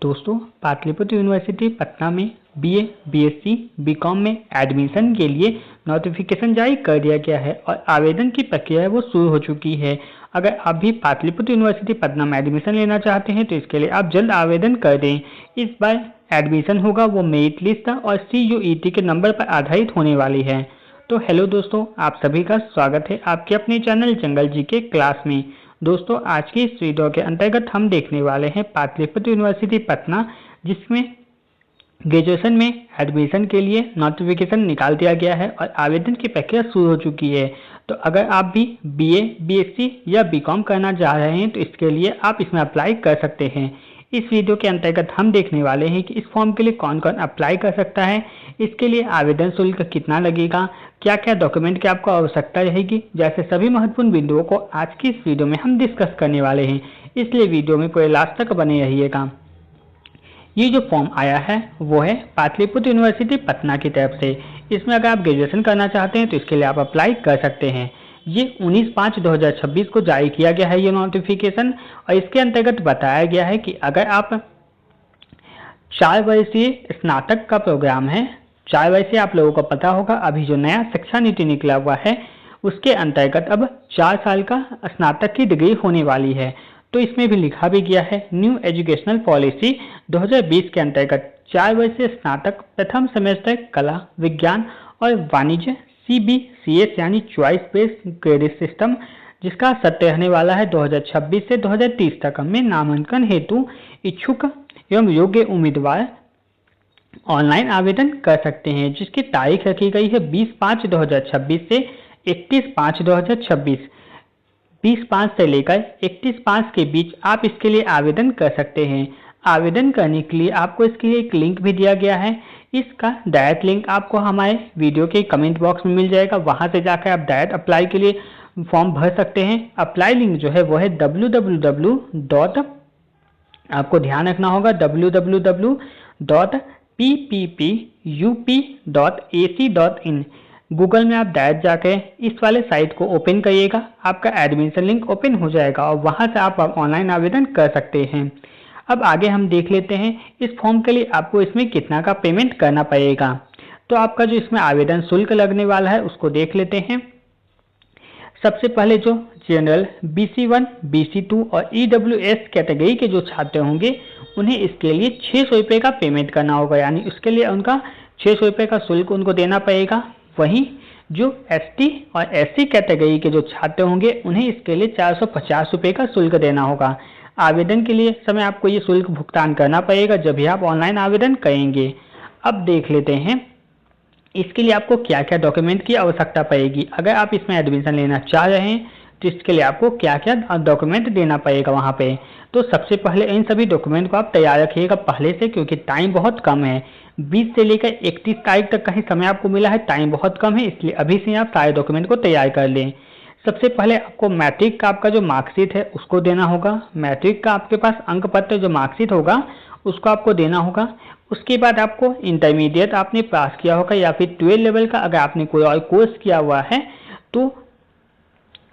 दोस्तों, पाटलिपुत्र यूनिवर्सिटी पटना में BA, BSc, BCom में एडमिशन के लिए नोटिफिकेशन जारी कर दिया गया है और आवेदन की प्रक्रिया है वो शुरू हो चुकी है। अगर आप भी पाटलिपुत्र यूनिवर्सिटी पटना में एडमिशन लेना चाहते हैं तो इसके लिए आप जल्द आवेदन कर दें। इस बार एडमिशन होगा वो मेरिट लिस्ट और CUET के नंबर पर आधारित होने वाली है। तो हेलो दोस्तों, आप सभी का स्वागत है आपके अपने चैनल जंगल जी के क्लास में। दोस्तों, आज की इस वीडियो के अंतर्गत हम देखने वाले हैं पाटलिपुत्र यूनिवर्सिटी पटना, जिसमें ग्रेजुएशन में एडमिशन के लिए नोटिफिकेशन निकाल दिया गया है और आवेदन की प्रक्रिया शुरू हो चुकी है। तो अगर आप भी बीए, बीएससी या बीकॉम करना चाह रहे हैं तो इसके लिए आप इसमें अप्लाई कर सकते हैं। इस वीडियो के अंतर्गत हम देखने वाले हैं कि इस फॉर्म के लिए कौन कौन अप्लाई कर सकता है, इसके लिए आवेदन शुल्क कितना लगेगा, क्या क्या डॉक्यूमेंट की आपको आवश्यकता रहेगी, जैसे सभी महत्वपूर्ण बिंदुओं को आज की इस वीडियो में हम डिस्कस करने वाले हैं। इसलिए वीडियो में पूरे लास्ट तक बने रहिएगा। ये जो फॉर्म आया है वो है पाटलिपुत्र यूनिवर्सिटी पटना की तरफ से। इसमें अगर आप ग्रेजुएशन करना चाहते हैं तो इसके लिए आप अप्लाई कर सकते हैं। ये 19/5/2026 को जारी किया गया है ये नोटिफिकेशन, और इसके अंतर्गत बताया गया है कि अगर आप 4 वर्षीय स्नातक का प्रोग्राम है, 4 वर्षीय आप लोगों को पता होगा अभी जो नया शिक्षा नीति निकला हुआ है उसके अंतर्गत अब 4 साल का स्नातक की डिग्री होने वाली है। तो इसमें भी लिखा भी गया है न्यू एजुकेशनल पॉलिसी 2020 के अंतर्गत 4 वर्षीय स्नातक प्रथम सेमेस्टर कला, विज्ञान और वाणिज्य CBCS यानी चॉइस बेस्ड क्रेडिट सिस्टम, जिसका सत्र रहने वाला है 2026 से 2030 तक में नामांकन हेतु इच्छुक एवं योग्य उम्मीदवार ऑनलाइन आवेदन कर सकते हैं, जिसकी तारीख रखी गई है 20/5/2026 से 31/5/2026। 20/5 से लेकर 31/5 के बीच आप इसके लिए आवेदन कर सकते हैं। आवेदन करने के लिए आपको इसके लिए एक लिंक भी दिया गया है। इसका डायरेक्ट लिंक आपको हमारे वीडियो के कमेंट बॉक्स में मिल जाएगा, वहां से जाकर आप डायरेक्ट अप्लाई के लिए फॉर्म भर सकते हैं। अप्लाई लिंक जो है वो है www. आपको ध्यान रखना होगा www.pppup.ac.in। गूगल में आप डायरेक्ट जाकर इस वाले साइट को ओपन करिएगा, आपका एडमिशन लिंक ओपन हो जाएगा और वहां से आप ऑनलाइन आवेदन कर सकते हैं। अब आगे हम देख लेते हैं इस फॉर्म के लिए आपको इसमें कितना का पेमेंट करना पड़ेगा। तो आपका जो इसमें आवेदन शुल्क लगने वाला है उसको देख लेते हैं। सबसे पहले जो जनरल, BC1, BC2 और EWS कैटेगरी के जो छात्र होंगे उन्हें इसके लिए 600 रुपये का पेमेंट करना होगा, यानी उसके लिए उनका 600 रुपये का शुल्क उनको देना पड़ेगा। वहीं जो ST और SC कैटेगरी के जो छात्र होंगे उन्हें इसके लिए 450 रुपये का शुल्क देना होगा। आवेदन के लिए समय आपको ये शुल्क भुगतान करना पड़ेगा जब भी आप ऑनलाइन आवेदन करेंगे। अब देख लेते हैं इसके लिए आपको क्या क्या डॉक्यूमेंट की आवश्यकता पड़ेगी। अगर आप इसमें एडमिशन लेना चाह रहे हैं तो इसके लिए आपको क्या क्या डॉक्यूमेंट देना पड़ेगा वहाँ पे। तो सबसे पहले इन सभी डॉक्यूमेंट को आप तैयार रखिएगा पहले से, क्योंकि टाइम बहुत कम है। 20 से लेकर 31 तारीख तक का ही समय आपको मिला है, टाइम बहुत कम है, इसलिए अभी से आप सारे डॉक्यूमेंट को तैयार कर लें। सबसे पहले आपको मैट्रिक का आपका जो मार्कशीट है उसको देना होगा। मैट्रिक का आपके पास अंक पत्र जो मार्कशीट होगा उसको आपको देना होगा। उसके बाद आपको इंटरमीडिएट आपने पास किया होगा या फिर 12 लेवल का अगर आपने कोई और कोर्स किया हुआ है तो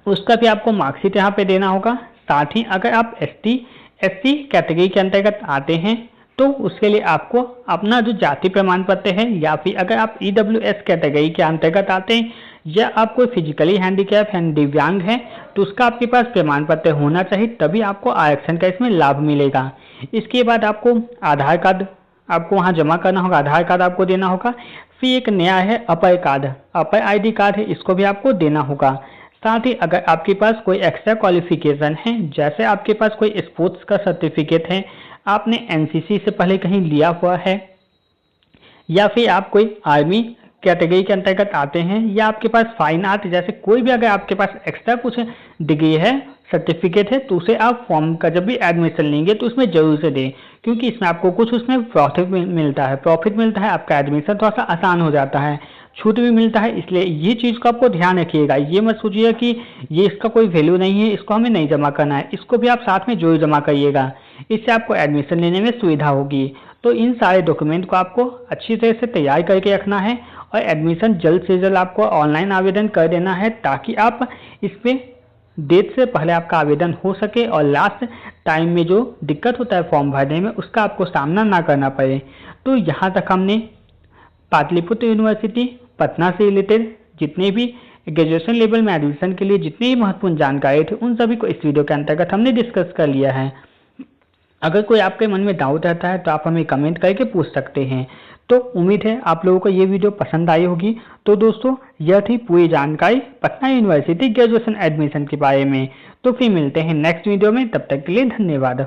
उसका भी आपको मार्कशीट यहाँ पे देना होगा। साथ ही अगर आप ST SC कैटेगरी के अंतर्गत आते हैं तो उसके लिए आपको अपना जो जाति प्रमाण पत्र है, या फिर अगर आप EWS कैटेगरी के अंतर्गत आते हैं या आप कोई फिजिकली हैंडीकैप है, दिव्यांग है, तो उसका आपके पास प्रमाण पत्र होना चाहिए, तभी आपको आरक्षण का इसमें लाभ मिलेगा। इसके बाद आपको आधार कार्ड आपको वहाँ जमा करना होगा, आधार कार्ड आपको देना होगा। फिर एक नया है अपर कार्ड, अपर ID कार्ड है, इसको भी आपको देना होगा। साथ ही अगर आपके पास कोई एक्स्ट्रा क्वालिफिकेशन है, जैसे आपके पास कोई स्पोर्ट्स का सर्टिफिकेट है, आपने NCC से पहले कहीं लिया हुआ है, या फिर आप कोई आर्मी कैटेगरी के अंतर्गत आते हैं, या आपके पास फाइन आर्ट जैसे कोई भी अगर आपके पास एक्स्ट्रा कुछ डिग्री है, सर्टिफिकेट है, तो उसे आप फॉर्म का जब भी एडमिशन लेंगे तो उसमें जरूर से दें, क्योंकि इसमें आपको कुछ उसमें प्रॉफिट मिलता है, आपका एडमिशन थोड़ा सा आसान हो जाता है, छूट भी मिलता है। इसलिए ये चीज़ को आपको ध्यान रखिएगा। ये मत सोचिएगा कि ये इसका कोई वैल्यू नहीं है, इसको हमें नहीं जमा करना है, इसको भी आप साथ में जरूर जमा करिएगा, इससे आपको एडमिशन लेने में सुविधा होगी। तो इन सारे डॉक्यूमेंट को आपको अच्छी तरह से तैयार करके रखना है और एडमिशन जल्द से जल्द आपको ऑनलाइन आवेदन कर देना है, ताकि आप इस पर डेट से पहले आपका आवेदन हो सके और लास्ट टाइम में जो दिक्कत होता है फॉर्म भरने में उसका आपको सामना ना करना पड़े। तो यहाँ तक हमने पाटलिपुत्र यूनिवर्सिटी पटना से रिलेटेड जितने भी ग्रेजुएशन लेवल में एडमिशन के लिए जितनी भी महत्वपूर्ण जानकारी थी उन सभी को इस वीडियो के अंतर्गत हमने डिस्कस कर लिया है। अगर कोई आपके मन में डाउट रहता है तो आप हमें कमेंट करके पूछ सकते हैं। तो उम्मीद है आप लोगों को ये वीडियो पसंद आई होगी। तो दोस्तों यह थी पूरी जानकारी पटना यूनिवर्सिटी ग्रेजुएशन एडमिशन के बारे में। तो फिर मिलते हैं नेक्स्ट वीडियो में, तब तक के लिए धन्यवाद।